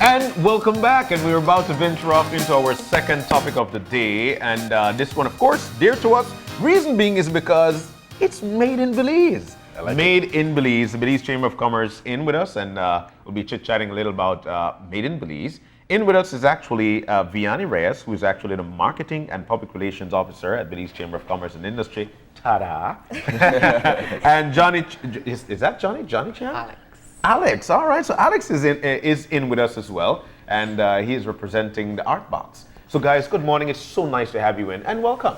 And welcome back, and we're about to venture off into our second topic of the day, and this one, of course, dear to us. Reason being is because it's made in Belize. Made in Belize, the Belize Chamber of Commerce in with us, and we'll be chit-chatting a little about Made in Belize. In with us is actually Viannie Reyes, who is actually the Marketing and Public Relations Officer at Belize Chamber of Commerce and Industry. Ta-da! And Johnny, is that Johnny? Johnny Chan? Alex, all right. So Alex is in with us as well, and he is representing the Art Box. So guys, good morning. It's so nice to have you in, and welcome.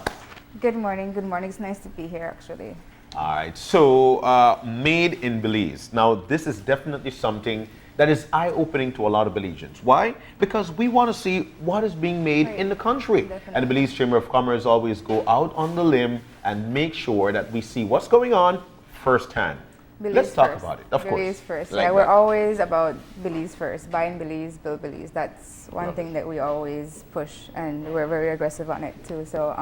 Good morning. Good morning. It's nice to be here, actually. All right. So Made in Belize. Now, this is definitely something that is eye-opening to a lot of Belizeans. Why? Because we want to see what is being made in the country. Definitely. And the Belize Chamber of Commerce always go out on the limb and make sure that we see what's going on firsthand. Belize Let's talk first. about it, of Belize course. first. Like Yeah, that. we're always about Belize first. Buy in Belize, build Belize. That's one thing that we always push, and we're very aggressive on it too. So,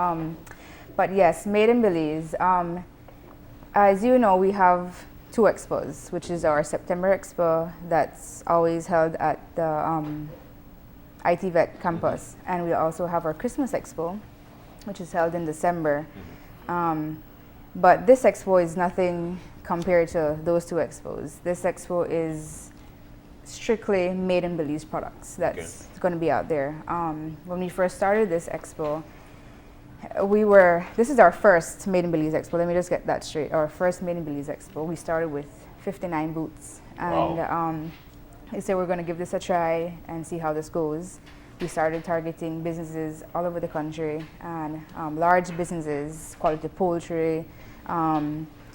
but yes, Made in Belize. As you know, we have two expos, which is our September Expo that's always held at the IT Vet campus, and we also have our Christmas Expo, which is held in December. But this expo is nothing compared to those two expos. This expo is strictly Made in Belize products that's going to be out there. When we first started this expo, this is our first Made in Belize expo. Let me just get that straight. Our first Made in Belize expo. We started with 59 booths, and they said we're going to give this a try and see how this goes. We started targeting businesses all over the country, and large businesses, Quality Poultry.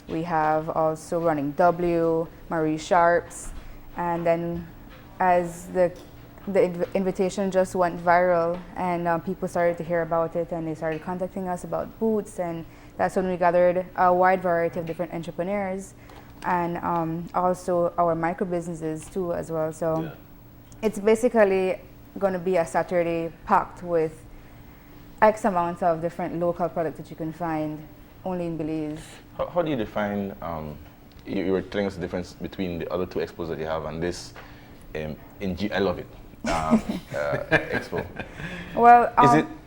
We have also Running W, Marie Sharps, and then as the invitation just went viral, and people started to hear about it, and they started contacting us about booths, and that's when we gathered a wide variety of different entrepreneurs, and also our micro businesses too as well. So it's basically going to be a Saturday packed with X amount of different local products that you can find only in Belize. How do you define, you were telling us the difference between the other two expos that you have and this, I love it, expo. Well,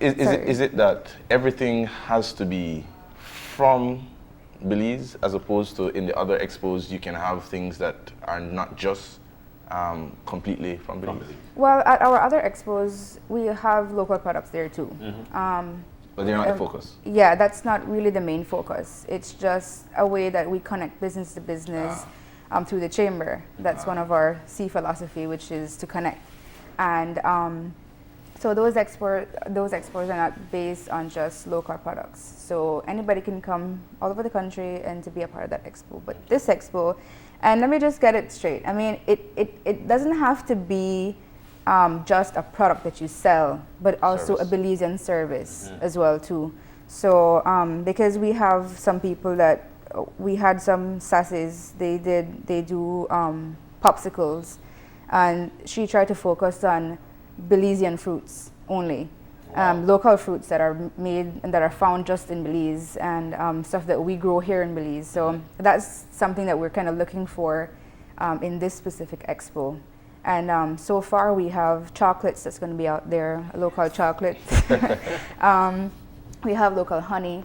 is it that everything has to be from Belize, as opposed to in the other expos you can have things that are not just completely from Belize? Well, at our other expos, we have local products there too. But they're not the focus. Yeah, that's not really the main focus. It's just a way that we connect business to business through the chamber. That's one of our C philosophy, which is to connect. And so those expos are not based on just local products. So anybody can come all over the country and to be a part of that expo. But this expo, and let me just get it straight. I mean, it doesn't have to be just a product that you sell, but also a Belizean service as well too. So because we have some people that we had some sasses, they do popsicles, and she tried to focus on Belizean fruits only. Local fruits that are made and that are found just in Belize, and stuff that we grow here in Belize. So that's something that we're kind of looking for in this specific expo. And so far we have chocolates that's going to be out there, local chocolates. We have local honey.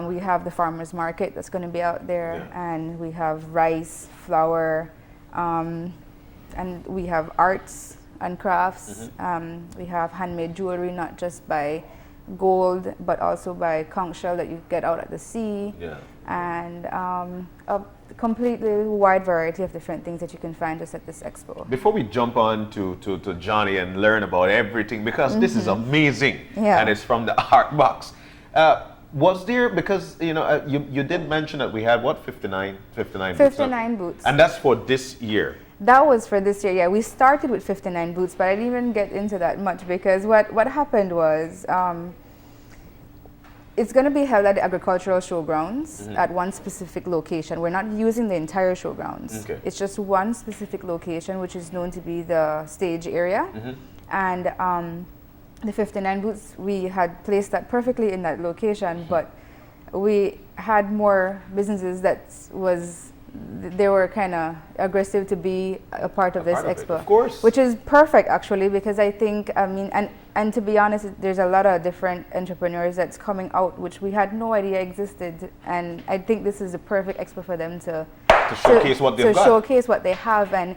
We have the farmers market that's going to be out there, and we have rice, flour, and we have arts and crafts. We have handmade jewelry, not just by gold, but also by conch shell that you get out at the sea. And a completely wide variety of different things that you can find just at this expo. Before we jump on to Johnny and learn about everything, because this is amazing, and it's from the Art Box. Was there, because you did mention that we had what, 59 booths. And that's for this year. That was for this year, yeah. We started with 59 booths, but I didn't even get into that much because what happened was it's going to be held at the agricultural showgrounds at one specific location. We're not using the entire showgrounds. It's just one specific location, which is known to be the stage area. And the 59 booths, we had placed that perfectly in that location, but we had more businesses that was they were kind of aggressive to be a part of this part of it, expo. of course. Which is perfect, actually, because I think, I mean, and to be honest, there's a lot of different entrepreneurs that's coming out, which we had no idea existed. And I think this is the perfect expo for them to showcase what they've got. showcase what they have. And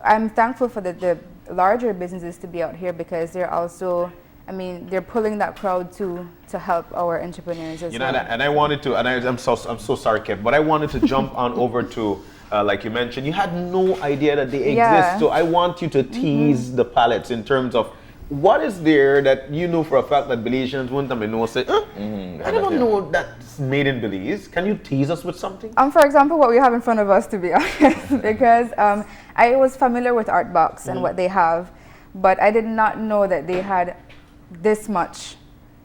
I'm thankful for the larger businesses to be out here, because they're also, I mean, they're pulling that crowd to help our entrepreneurs as well. And I wanted to, and I'm so sorry, Kev, but I wanted to jump on over to, like you mentioned, you had no idea that they exist. Yeah. So I want you to tease the palates in terms of what is there that you know for a fact that Belizeans wouldn't have know, say, I don't know that's made in Belize. Can you tease us with something? For example, what we have in front of us, to be honest, because I was familiar with Artbox and what they have, but I did not know that they had this much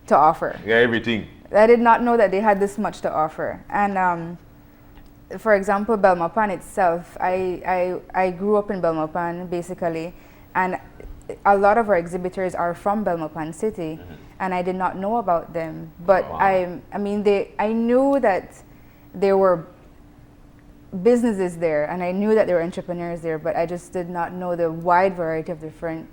to offer. Yeah, everything. I did not know that they had this much to offer. And for example, Belmopan itself, I grew up in Belmopan, basically, and a lot of our exhibitors are from Belmopan City, and I did not know about them. But I mean, I knew that there were businesses there, and I knew that there were entrepreneurs there, but I just did not know the wide variety of different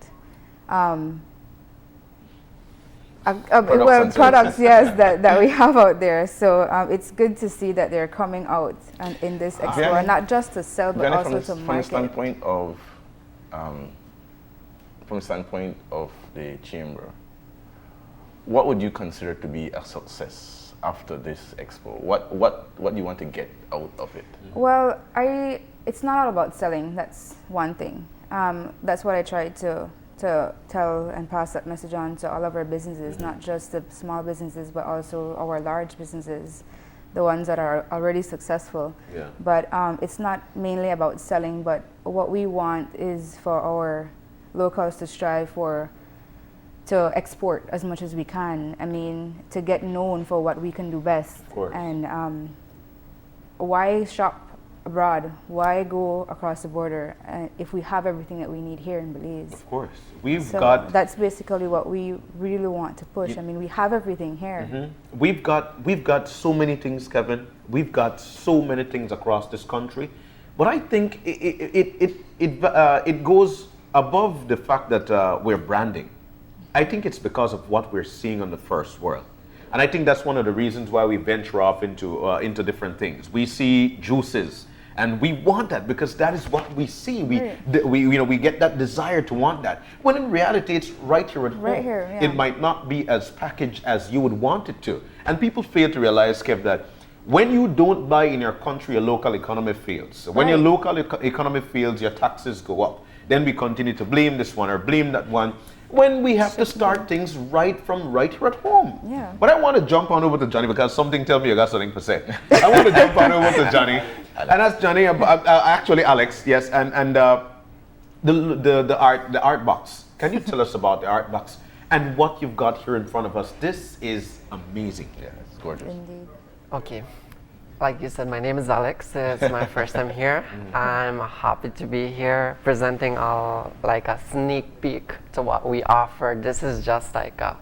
products, yes, that we have out there. So it's good to see that they're coming out and in this expo, not just to sell, but also to market. From the standpoint of the chamber, what would you consider to be a success after this expo? What do you want to get out of it? Well, it's not all about selling. That's one thing. That's what I try to tell and pass that message on to all of our businesses, not just the small businesses, but also our large businesses, the ones that are already successful. Yeah. But it's not mainly about selling, but what we want is for our locals to strive to export as much as we can. I mean, to get known for what we can do best. Of course. And why shop abroad? Why go across the border if we have everything that we need here in Belize? Of course. We've So got... that's basically what we really want to push. I mean, we have everything here. We've got so many things, Kevin. We've got so many things across this country. But I think it goes above the fact that we're branding. I think it's because of what we're seeing on the first world. And I think that's one of the reasons why we venture off into different things. We see juices, and we want that because that is what we see. We get that desire to want that. When in reality, it's right here at home. Right here, yeah. It might not be as packaged as you would want it to. And people fail to realize, Kev, that when you don't buy in your country, your local economy fails. When your local economy fails, your taxes go up. Then we continue to blame this one or blame that one, when we have to start things right here at home. Yeah. But I want to jump on over to Johnny because something tells me you got something to say. I want to jump on over to Johnny and ask Johnny, actually Alex, yes, and the art box. Can you tell us about the art box and what you've got here in front of us? This is amazing. Yeah, it's gorgeous. Indeed. Okay. Like you said, my name is Alex. It's my first time here. I'm happy to be here presenting like a sneak peek to what we offer. This is just like a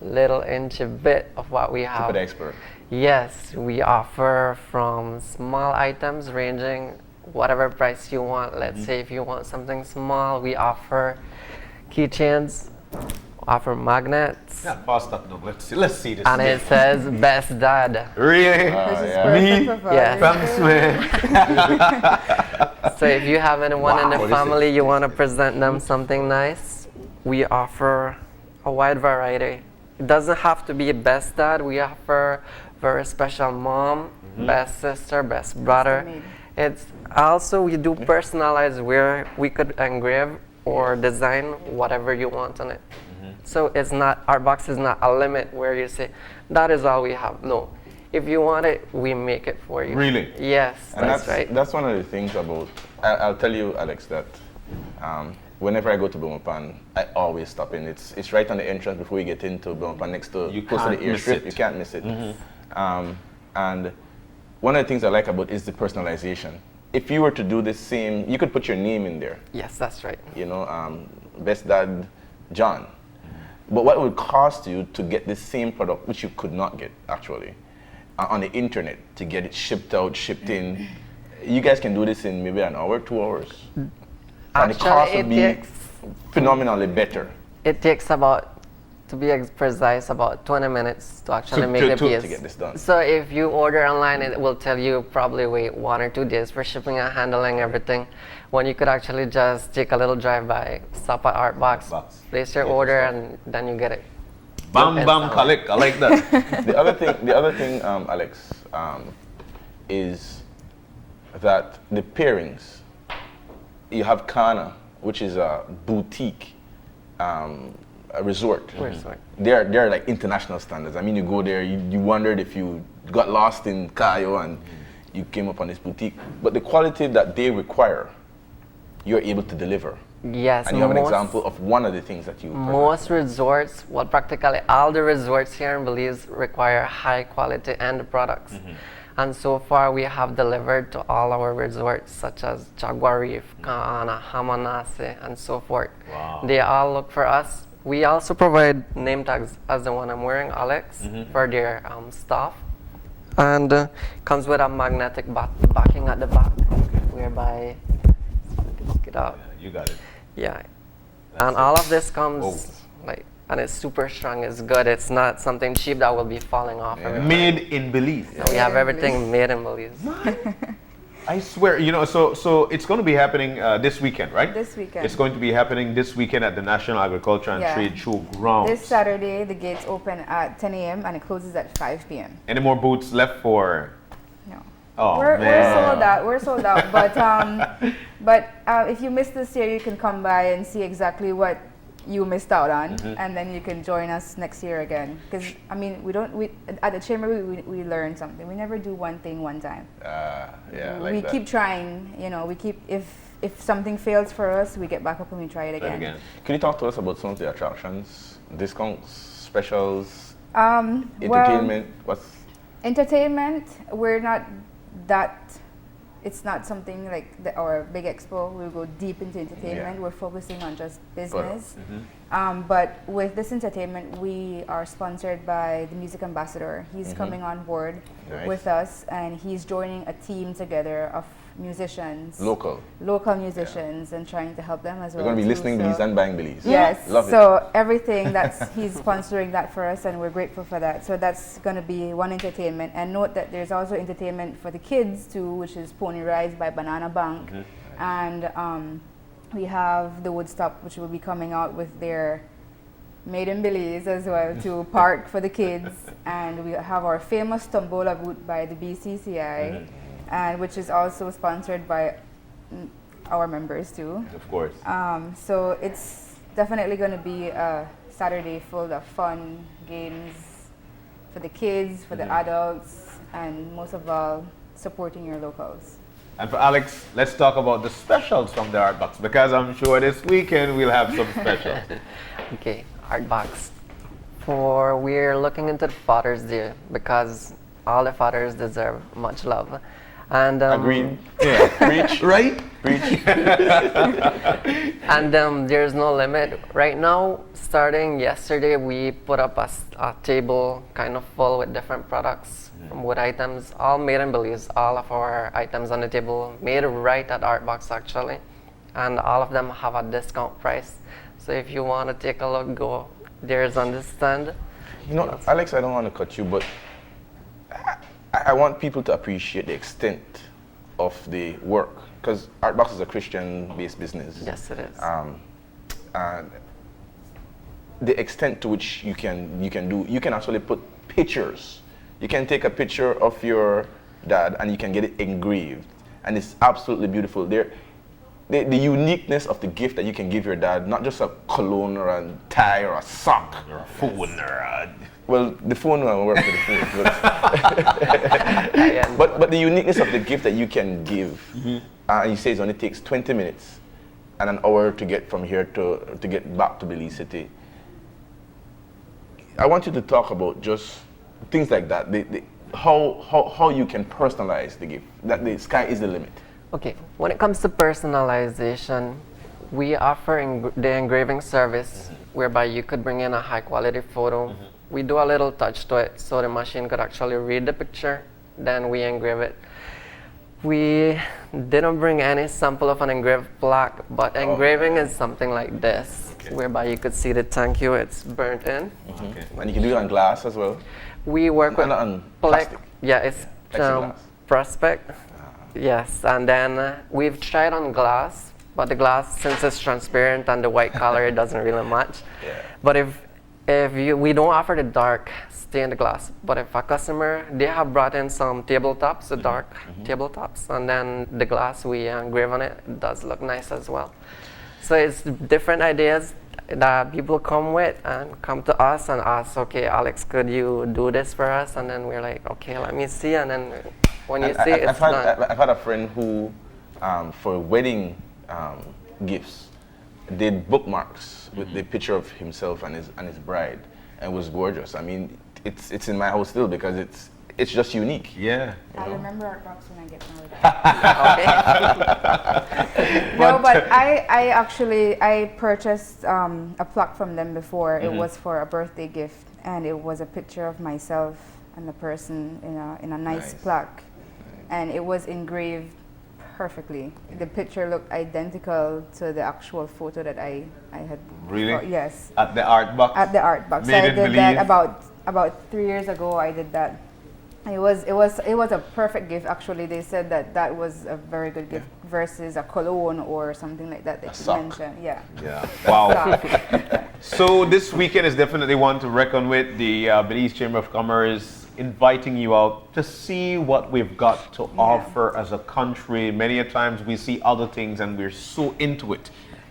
little inch bit of what we have. Super expert. Yes, we offer from small items ranging whatever price you want. Let's say if you want something small, we offer keychains, offer magnets. Yeah, pause that now. Let's see this. And it says best dad. Really? This is Me? perfect for Yes. Thanks, man. So if you have anyone in Wow, the this family, is- you want to present them something nice, we offer a wide variety. It doesn't have to be best dad. We offer very special mom, best sister, best brother. Custom-made. It's also, we do personalized where we could engrave or design whatever you want on it. So it's not, our box is not a limit where you say, that is all we have. No. If you want it, we make it for you. Really? Yes, And that's right. That's one of the things about, I'll tell you, Alex, that whenever I go to Bueckert, I always stop in. It's right on the entrance before you get into Bueckert, next to You close to the can't miss airstrip. it. You can't miss it. And one of the things I like about it is the personalization. If you were to do the same, you could put your name in there. Yes, that's right. You know, best dad, John. But what it would cost you to get the same product, which you could not get actually, on the internet, to get it shipped out, shipped in, you guys can do this in maybe an hour, 2 hours. And the cost Actually, would be phenomenally better. it takes about, to be precise, about 20 minutes to actually make the piece. To get this done. So if you order online, it will tell you probably wait 1 or 2 days for shipping and handling everything. When you could actually just take a little drive by, stop at Artbox, place your order, and then you get it. Bam bam collect. I like that. The other thing, Alex, is that the pairings. You have Kana, which is a boutique, a resort. They're like international standards. I mean, you go there, you wondered if you got lost in Cayo and you came up on this boutique. But the quality that they require, you're able to deliver. Yes, And you have an example of one of the things that you most resorts, well, practically all the resorts here in Belize require high quality end products. And so far we have delivered to all our resorts such as Jaguar Reef, Kaana, Hamanase, and so forth. Wow. They all look for us. We also provide name tags as the one I'm wearing, Alex, for their staff. And comes with a magnetic backing at the back, whereby, look it up. You got it. Yeah, and all of this comes and it's super strong. It's good. It's not something cheap that will be falling off. Made in Belize. So we have everything made in Belize. I swear, so it's going to be happening this weekend, right? This weekend. It's going to be happening this weekend at the National Agriculture and Trade Show grounds. This Saturday, the gates open at 10 a.m. and it closes at 5 p.m. Any more booths left for? No. Oh, we're man. sold out. We're sold out. But if you missed this year, you can come by and see exactly what you missed out on, and then you can join us next year again. Because I mean, we at the chamber we learn something. We never do one thing one time. We keep trying. We keep if something fails for us, we get back up and we try it again. Can you talk to us about some of the attractions, discounts, specials, entertainment? Well, entertainment, we're not that. It's not something like our big expo. We'll go deep into entertainment. We're focusing on just business. But with this entertainment, we are sponsored by the music ambassador. He's coming on board with us, and he's joining a team together of musicians, local musicians, and trying to help them as well. We're going to be listening Belize and buying Belize. Yes, love so it. Everything he's sponsoring that for us, and we're grateful for that. So that's going to be one entertainment. And note that there's also entertainment for the kids too, which is Pony Rides by Banana Bank, and we have the Woodstock, which will be coming out with their Made in Belize as well to park for the kids, and we have our famous Tombola booth by the BCCI. And which is also sponsored by our members too. Of course. So it's definitely going to be a Saturday full of fun, games for the kids, for the adults, and most of all, supporting your locals. And for Alex, let's talk about the specials from the Artbox, because I'm sure this weekend we'll have some specials. Okay, Artbox. We're looking into the Father's Day because all the fathers deserve much love. And agreed. Yeah. Preach. Right? Preach. And there's no limit. Right now, starting yesterday, we put up a table kind of full with different products, wood items, all made in Belize. All of our items on the table made right at Artbox actually, and all of them have a discount price. So if you want to take a look, go. There's on this stand. Alex, I don't want to cut you, but I want people to appreciate the extent of the work, because Artbox is a Christian-based business. Yes, it is. And the extent to which you can actually put pictures. You can take a picture of your dad and you can get it engraved, and it's absolutely beautiful. The uniqueness of the gift that you can give your dad, not just a cologne or a tie or a sock Or a phone or a... Well, the phone will work with the phone. But the uniqueness of the gift that you can give, and he says it only takes 20 minutes and an hour to get from here to get back to Belize City. I want you to talk about just things like that, how you can personalize the gift, that the sky is the limit. Okay, when it comes to personalization, we offer the engraving service whereby you could bring in a high quality photo. We do a little touch to it so the machine could actually read the picture, then we engrave it. We didn't bring any sample of an engraved plaque, but engraving is something like this, whereby you could see the thank you, it's burnt in. Okay. And you can do it on glass as well. We work with on plaque. plastic. Yeah, it's Plexiglass. prospect. Yes, and then we've tried on glass, but the glass, since it's transparent and the white color, it doesn't really match. Yeah. But we don't offer the dark stained glass, but if a customer, they have brought in some tabletops, the dark tabletops, and then the glass we engrave on it, it does look nice as well. So it's different ideas that people come with and come to us and ask, okay, Alex, could you do this for us? And then we're like, okay, let me see. And then when you see it, it's done. I've had a friend who, for wedding gifts, did bookmarks with the picture of himself and his bride, and it was gorgeous. I mean, it's in my house still because it's just unique. Yeah. I'll remember our box when I get married. Okay. No, but I purchased a plaque from them before. It was for a birthday gift, and it was a picture of myself and the person in a nice plaque, and it was engraved perfectly. The picture looked identical to the actual photo that I had. Really? Yes. At the art box? At the art box. Made I in did Belize? that about 3 years ago. I did that. It was a perfect gift. Actually, they said that was a very good gift versus a cologne or something like that that you sock. mentioned. Yeah. Yeah. Wow. So this weekend is definitely one to reckon with. The Belize Chamber of Commerce inviting you out to see what we've got to offer as a country. Many a times we see other things and we're so into it.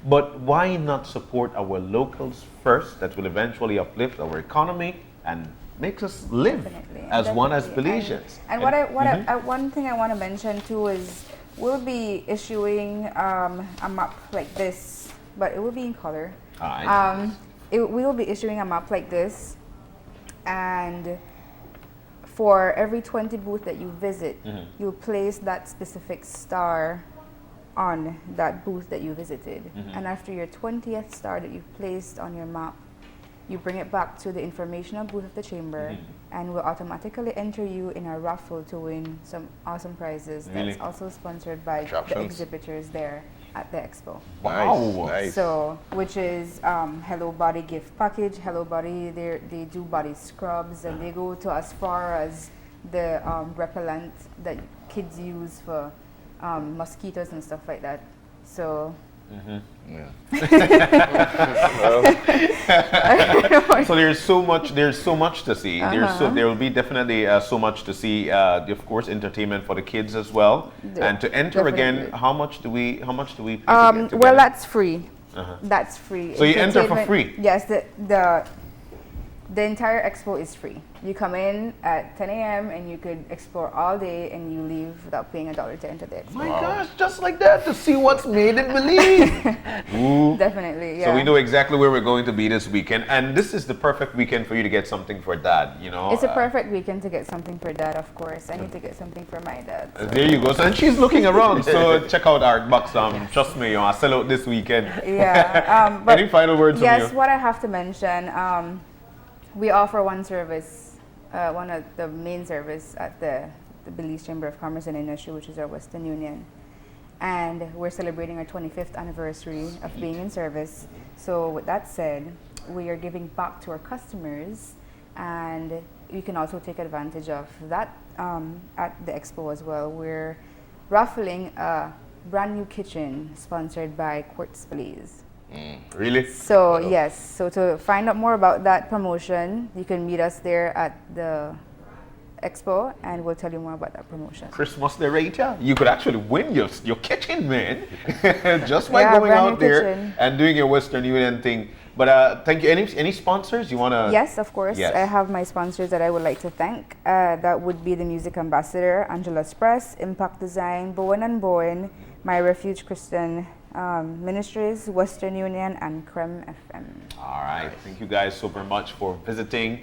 But why not support our locals first? That will eventually uplift our economy and makes us live as one as Belizeans. And one thing I want to mention too is we'll be issuing a map like this, but it will be in color. We will be issuing a map like this, and for every 20 booth that you visit, you'll place that specific star on that booth that you visited. And after your 20th star that you've placed on your map, you bring it back to the informational booth of the chamber, and we'll automatically enter you in a raffle to win some awesome prizes. Really? That's also sponsored by the Attractions. exhibitors there at the expo. Wow. Nice. So, which is Hello Body gift package. Hello Body, they do body scrubs, and they go to as far as the repellent that kids use for mosquitoes and stuff like that. So. Yeah. So there's so much to see. There will be definitely so much to see. Of course, entertainment for the kids as well. And to enter again, Definitely. how much do we pay to get to Well, get that's free. That's free. So you enter for Entertainment- free? Yes, the entire expo is free. You come in at 10 a.m. and you could explore all day, and you leave without paying $1 to enter the expo. My gosh, just like that, to see what's made in Belize. Ooh. Definitely, yeah. So we know exactly where we're going to be this weekend, and this is the perfect weekend for you to get something for Dad. You know, It's a perfect weekend to get something for Dad, of course. I need to get something for my dad. So. There you go. So, and she's looking around. So check out Artbox. Trust me, I sell out this weekend. Yeah. But Any final words from yes, you? what I have to mention, we offer one service, one of the main service at the Belize Chamber of Commerce and Industry, which is our Western Union. And we're celebrating our 25th anniversary of being in service. So with that said, we are giving back to our customers, and you can also take advantage of that at the expo as well. We're raffling a brand new kitchen sponsored by Quartz Belize. Really? So yes, so to find out more about that promotion, you can meet us there at the expo, and we'll tell you more about that promotion. Christmas decorator. You could actually win your kitchen, man, just by Yeah, going brand new out there kitchen. and doing your Western Union thing. But thank you. Any sponsors you wanna? Yes, of course. Yes. I have my sponsors that I would like to thank. That would be the music ambassador, Angela's Press, Impact Design, Bowen & Bowen, My Refuge Christian Ministries, Western Union, and Creme FM. All right. Thank you guys so very much for visiting.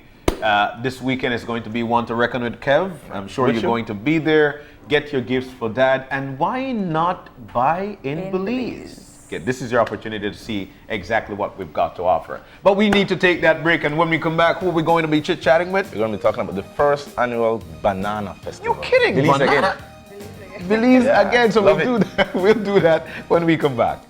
This weekend is going to be one to reckon with, Kev. I'm sure We you're should. going to be there. Get your gifts for Dad, and why not buy in Belize? Okay, this is your opportunity to see exactly what we've got to offer. But we need to take that break, and when we come back, who are we going to be chit-chatting with? We're going to be talking about the first annual Banana Festival. You kidding? Belize Banana? again. Belize again. So Love we'll do that. We'll do that when we come back.